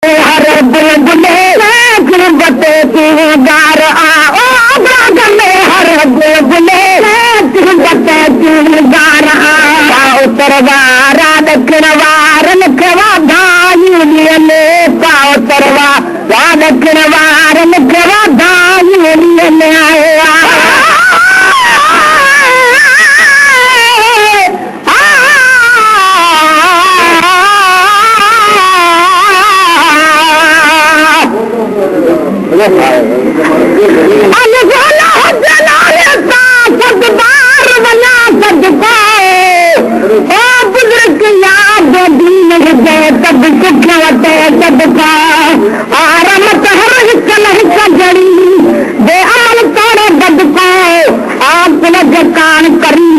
हर बुलबुले बते गार आओ बाग में हर बुलबुले बते गार आओ तरवारा दक्षिणवार लिखवा धायूलियले पाओ तरवा दक्षिणवार लिखवा धायूलियले आया बुजुर्ग याद दीन हुजे तब सुख वटे सबका आराम हर हिक न हिक जड़ी बे अमल तोड़े बदको आप कान करी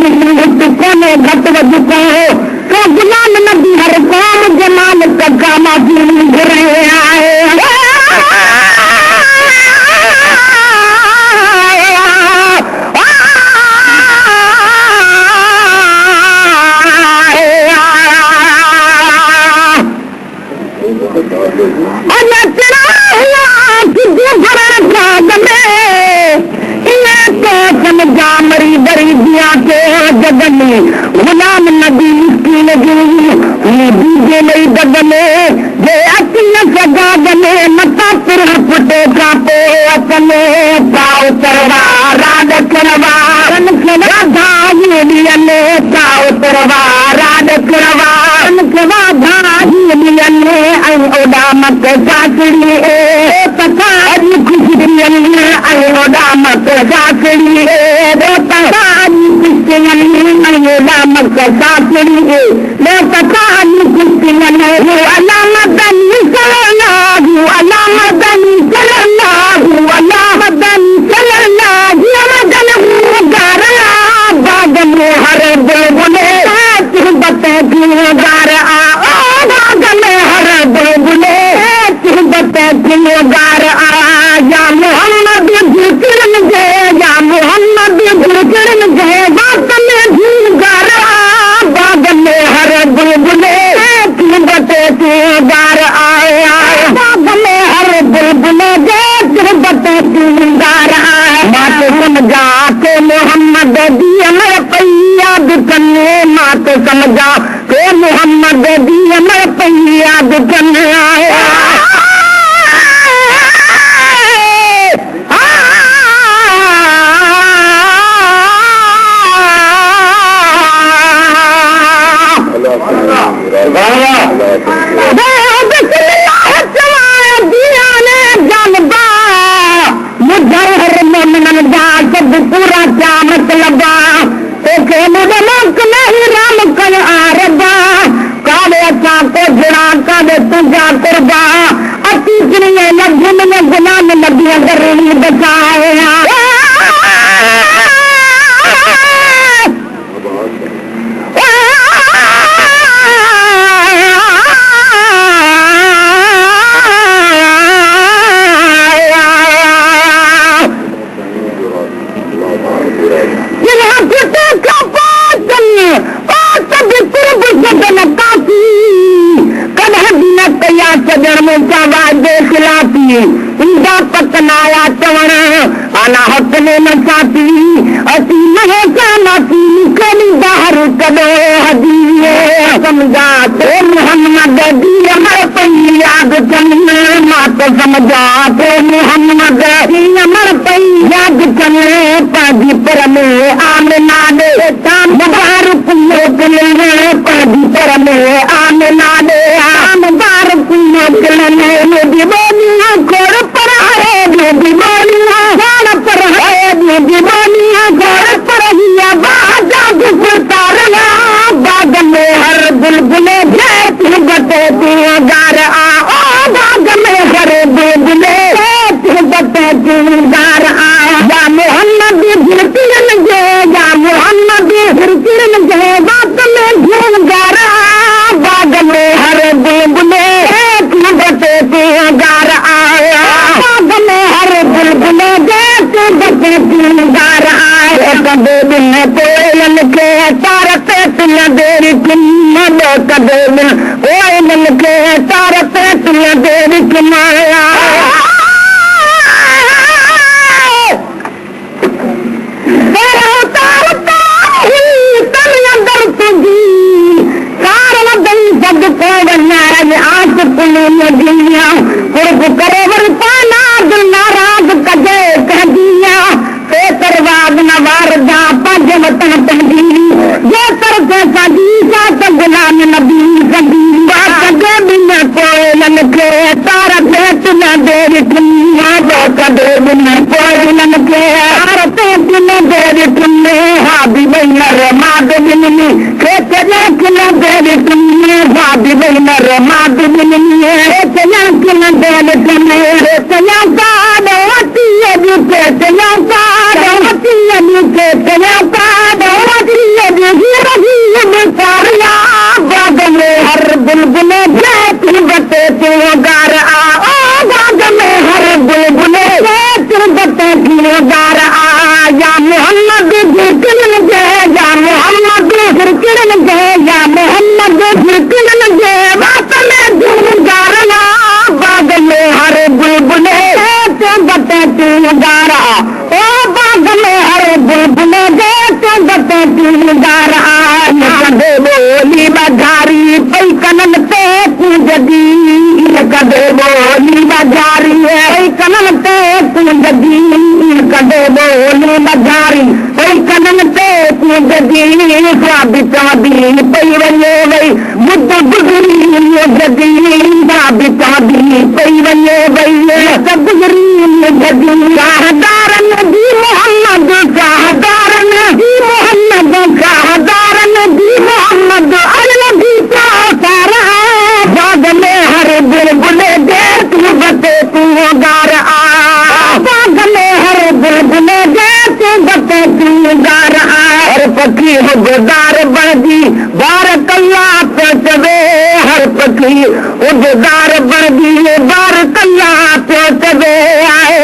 कोने घट वधको तो गुलाम नबी हर कौम जमाल कका माजी घुरे आए मरी बरी दिया के जगने गुलाम नबी की बीजे नहीं दगने जे अकिल सगा गले नता पुर फुटे कापे अपने पाओ तरवारा दक्षिणवार धायूलियले पाओ तरवारा दक्षिणवार धायूलियले ऐं ओडामत सासड़ी पकारी खुशरियले ऐं ओडामत सासड़ी पकारी खुशरियले ऐं ओडामत सासड़ी पकारी खुशरियले अलामदनी सल्लल्लाहु अलामदनी सल्लल्लाहु अलामदनी सल्लल्लाहु अलामदनी गारा बाग में हर बुलबुले बते गार आओ बाग में हर बुलबुले बते गार आ या मोहम्मद जिक्र जे या मोहम्मद जिक्र जे बाग में गार आ बाग में हर बुलबुले बते गार आया बाग में हर बुलबुले बते गार आया बात समझा के मोहम्मद दिया मैं पैया दुकने मात समझा के मोहम्मद दिया मैं पैया दुकने आया पूरा क्या मतलब नहीं राम कर आरबा काले अच्छा को जुड़ा काले तुझा कुर्बा अति गिरिए लग्न में गुलाम नबी गरीब बचाए पतनाया चवण आना हथ में न चाती असी नहीं चाहती कभी बाहर कदो हदीए समझा तो मोहम्मद दी अमर पई याद चन्ने मात समझा तो मोहम्मद दी अमर पई याद चन्ने पादी पर में आमना दे काम मुबारक मोकले पादी पर में आमना दे आम मुबारक मोकले मेरी बोलियां कोर पर है मेरी बोलियां कोर पर है मेरी बोलियां कोर पर ही बाजा गुफतारना बाग में हर बुलबुले बते गार आओ बाग में हर बुलबुले बते गार आओ या मोहम्मद फिरकिरन जे या मोहम्मद फिरकिरन जे बाग में गार बाग में हर बुलबुले बते गार आया बाग में हर बुलबुले बते गार आया कदे दिन कोयलन के तार पे तुल देर किन्न कदे दिन कोयलन के तार पे तुल देर दिया कुर्ब करे वरताना दिल नाराज कजे कह दिया ते तरवाद नवार जा पंज वतन पंजी ये तरफ सजी सा तो गुलाम नबी सजी कजे बिना कोयलन के तारा भेट न दे दुनिया जो कदे बिना कोयलन के तारा भेट न दे दुनिया हाबी बैनर माद बिननी के चले न दे दुनिया हाबी बैनर माद बिननी चले न दे दुनिया चले का दवती अभी के चले का दवती अभी के चले का दवती अभी रही में सारिया बाग में हर बुलबुले भेट बते तू गार आ बाग में हर बुलबुले भेट बते तू गार आ या मोहम्मद जिक्र जय या मोहम्मद जिक्र जय या मोहम्मद जिक्र जय बात में धूम गार आ बाग में हर बुलबुले भेट बते तू गार आ ओ बाग में हर बुलबुले भेट बते तू गार आ कदे बोली बजारी पई कनन ते पूजदी कदे बोली बजारी पई कनन ते पूजदी कदे बोली बजारी पई कनन ते पूजदी साबित दी पई वने वई बुद्ध गुजरी जदी साबित दी पई वने वई सब गुजरी जदी शाहदार नबी मोहम्मद शाहदार नबी मोहम्मद शाहदार नबी मोहम्मद अलनबी का सारा बाग में हर बुलबुले दे तू बते तू गार आ बाग में हर बुलबुले दे तू बते तू गार आ हर पखी उदार बर्दी बारक अल्लाह पे चवे हर पखी उदार बर्दी बारक अल्लाह पे चवे आए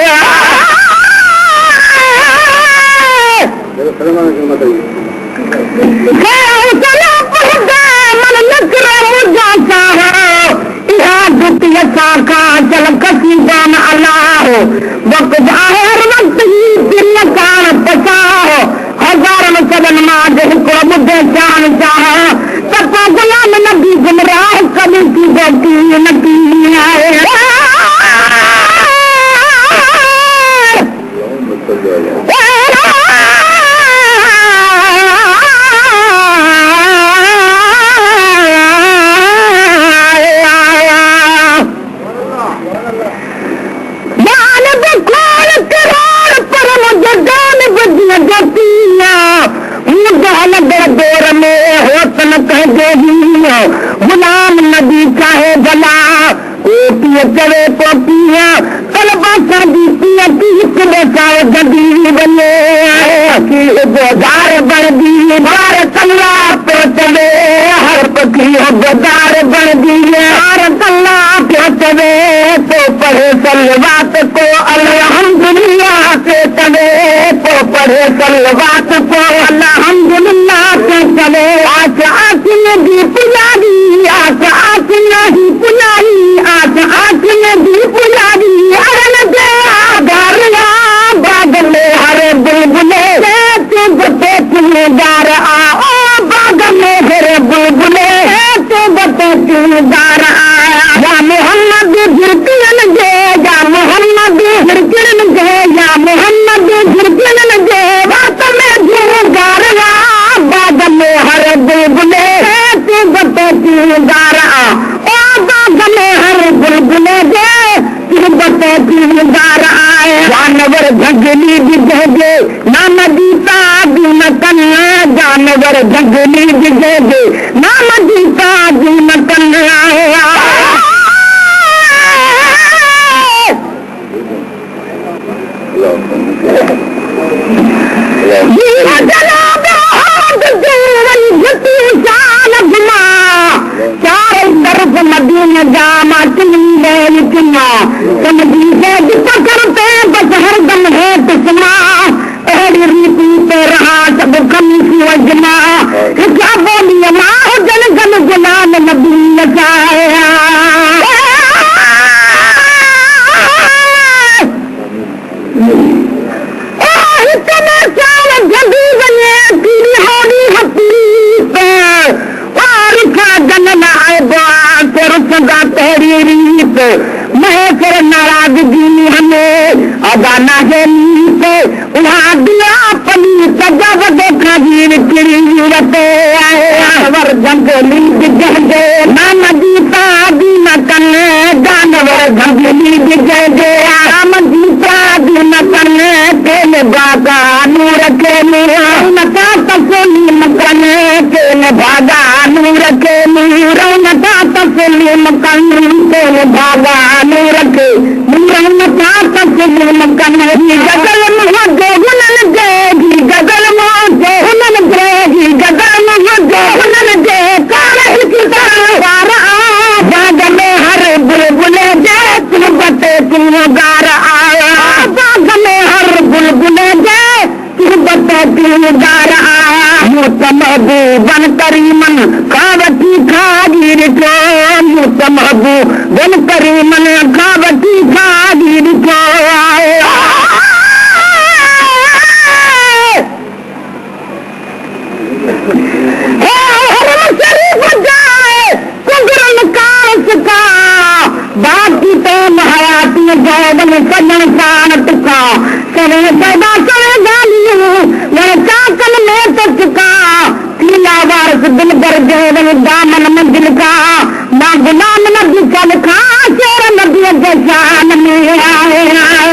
चल कसी जान अल्लाह वक्त हर वक्त ही दिल कान पसाओ हजार सदन माज को मुझे जान चाह सपा गुलाम नबी गुमराह कभी की गलती नबी आए दौर में होतन कह देगी गुलाम नबी चाहे भला ओपिय चवे पोपिया तलबा शादी पिया पीस बचाओ गदी बने गोदार बढ़ दी बार कल्ला पे चवे हर पखी गोदार बढ़ दी बार कल्ला पे चवे तो पढ़े सलवात को अल्हम्दुलिल्लाह से चवे तो पढ़े सलवात को अल्हम्दुलिल्लाह से चवे आस आस में भी पुजारी आस आस नहीं पुजारी आस आस में भी पुजारी अरन दे गारिया बाग में हर बुलबुले बते तुमदार आओ बाग में हर बुलबुले बते तुमदार आया या मोहम्मद झिरकिन जे या मोहम्मद झिरकिन जे या मोहम्मद झिरकिन जे बात में झूमदार बाग में हर बुलबुले बते तुमदार ओ बाग में हर बुलबुले जे बते तुमदार आए जानवर झगली दिखेगे ना नदी का दिन कन्या जानवर झगली दिखेगे ना नदी का दिन कन्या चारों तरफ मदीना जामा चुना समझी से करते बस हर दम है तुसमा एड़ी रीति पे रहा सब कमी की वजना क्या बोलिए माँ जन गन गुलाम नबी नचाया इतने साल जल्दी बने पीरी होनी हपी पे और का जन आए बात रुसदा तेरी रीत गाना है नीचे वहाँ दिया पनी सजा देखा जीव चिड़ी रते आए जंगली दिग्गे नाना जीता दी न कन्ने जानवर जंगली दिग्गे राम जीता दी न कन्ने तेने बागा नूर के नका तसली मकने तेने भागा नूर के नका तसली मकन तेने भागा नूर के नका तसली मकन गगल मुह जोगुनन देगी गगल मुह जोगुनन देगी गगल मुह जोगुनन दे कार कितार आ बाग में हर बुलबुले दे तुम बते तुम गार आया बाग में हर बुलबुले दे तुम बते तुम गार आया मुतमहबू बन करीमन कावती खागीर को मुतमहबू बन करीमन कावती खागीर को बाकी तो महाराती जौबन सजन सानत का सवे सदा सवे गालियों मैं चाकल में तो चुका पीला वारस दिल पर जौबन दामन मंजिल का ना गुलाम नबी चल खा शेर नबी के शान में आए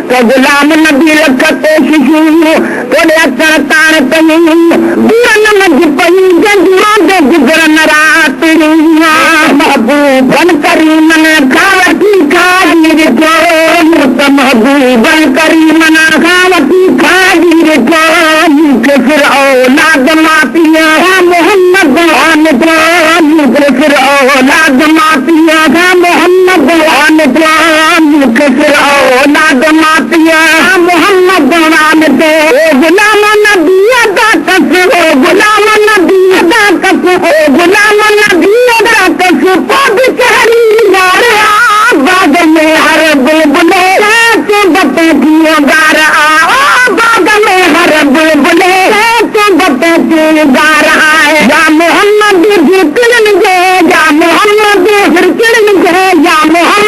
तो गुलाम नबी लखते शिशु थोड़े अक्षर ताण तई बुरन मज पई जंजुरों दे जिगर नरात महबूबन करीमन खावती खाजीर को महबूबन करीमन खावती खाजीर को मुझे फिर औलाद मातिया मोहम्मद मुझे फिर औलाद मातिया मोहम्मद मुझे फिर औलाद मातिया मोहम्मद दे गुलाम नबी अदा कस हो गुलाम नबी अदा कस हो गुलाम नबी अदा कस पद चहरी यार बाग में हर बुलबुले तो बते दियो गार आ बाग में हर बुलबुले तो बते दियो गार आए या मोहम्मद फिर किरण गे या मोहम्मद फिर किरण गे या मोहम्मद